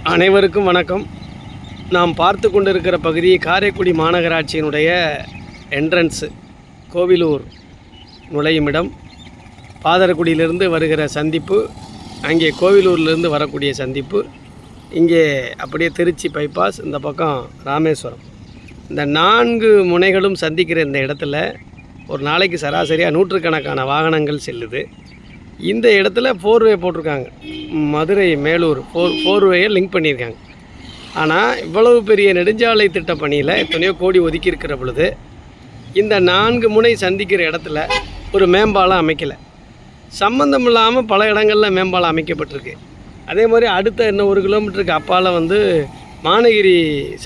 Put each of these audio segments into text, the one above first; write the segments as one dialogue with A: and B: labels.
A: அனைவருக்கும் வணக்கம். நாம் பார்த்து கொண்டிருக்கிற பகுதி காரைக்குடி மாநகராட்சியினுடைய என்ட்ரன்ஸு, கோவிலூர் நுழையுமிடம். பாதரக்குடியிலிருந்து வருகிற சந்திப்பு, அங்கே கோவிலூர்லேருந்து வரக்கூடிய சந்திப்பு, இங்கே அப்படியே திருச்சி பைபாஸ், இந்த பக்கம் ராமேஸ்வரம். இந்த 4 முனைகளும் சந்திக்கிற இந்த இடத்துல ஒரு நாளைக்கு சராசரியாக நூற்றுக்கணக்கான வாகனங்கள் செல்லுது. இந்த இடத்துல 4வே போட்டிருக்காங்க. மதுரை மேலூர் 4வேயை லிங்க் பண்ணியிருக்காங்க. ஆனால் இவ்வளவு பெரிய நெடுஞ்சாலை திட்ட பணியில் எத்தனையோ கோடி ஒதுக்கி இருக்கிற பொழுது இந்த 4 முனை சந்திக்கிற இடத்துல ஒரு மேம்பாலம் அமைக்கலை. சம்பந்தம் இல்லாமல் பல இடங்களில் மேம்பாலம் அமைக்கப்பட்டிருக்கு. அதே மாதிரி அடுத்த இன்னும் 1 கிலோமீட்டருக்கு அப்பால் மானகிரி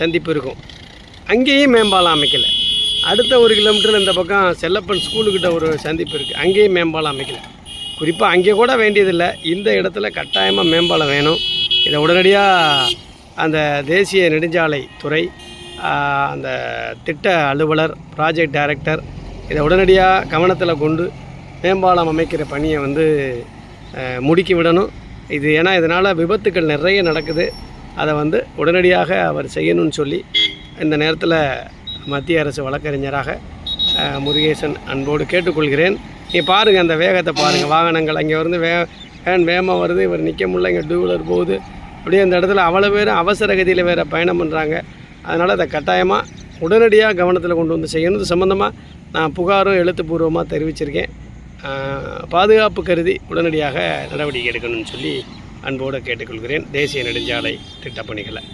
A: சந்திப்பு இருக்கும், அங்கேயும் மேம்பாலம் அமைக்கலை. அடுத்த 1 கிலோமீட்டரில் இந்த பக்கம் செல்லப்பன் ஸ்கூலுக்கிட்ட ஒரு சந்திப்பு இருக்குது, அங்கேயும் மேம்பாலம் அமைக்கலை. குறிப்பாக அங்கே கூட வேண்டியதில்லை, இந்த இடத்துல கட்டாயமாக மேம்பாலம் வேணும். இதை உடனடியாக அந்த தேசிய நெடுஞ்சாலை துறை, அந்த திட்ட அலுவலர், ப்ராஜெக்ட் டைரக்டர் இதை உடனடியாக கவனத்தில் கொண்டு மேம்பாலம் அமைக்கிற பணியை முடுக்கி விடணும். இது ஏன்னா இதனால் விபத்துக்கள் நிறைய நடக்குது. அதை உடனடியாக அவர் செய்யணும்னு சொல்லி இந்த நேரத்தில் மத்திய அரசு வழக்கறிஞராக முருகேசன் அன்போடு கேட்டுக்கொள்கிறேன். நீங்கள் பாருங்கள், அந்த வேகத்தை பாருங்கள். வாகனங்கள் அங்கே வேன் வேகமாக வருது, இவர் நிற்க முடியல, இங்கே 2 வீலர் போகுது. அப்படியே அந்த இடத்துல அவ்வளோ பேர் அவசர கதியில் வேறு பயணம் பண்ணுறாங்க. அதனால் அதை கட்டாயமாக உடனடியாக கவனத்தில் கொண்டு செய்யணும். இது சம்மந்தமாக நான் புகாரும் எழுத்துப்பூர்வமாக தெரிவிச்சிருக்கேன். பாதுகாப்பு கருதி உடனடியாக நடவடிக்கை எடுக்கணும்னு சொல்லி அன்போடு கேட்டுக்கொள்கிறேன். தேசிய நெடுஞ்சாலை திட்டப்பணிகளை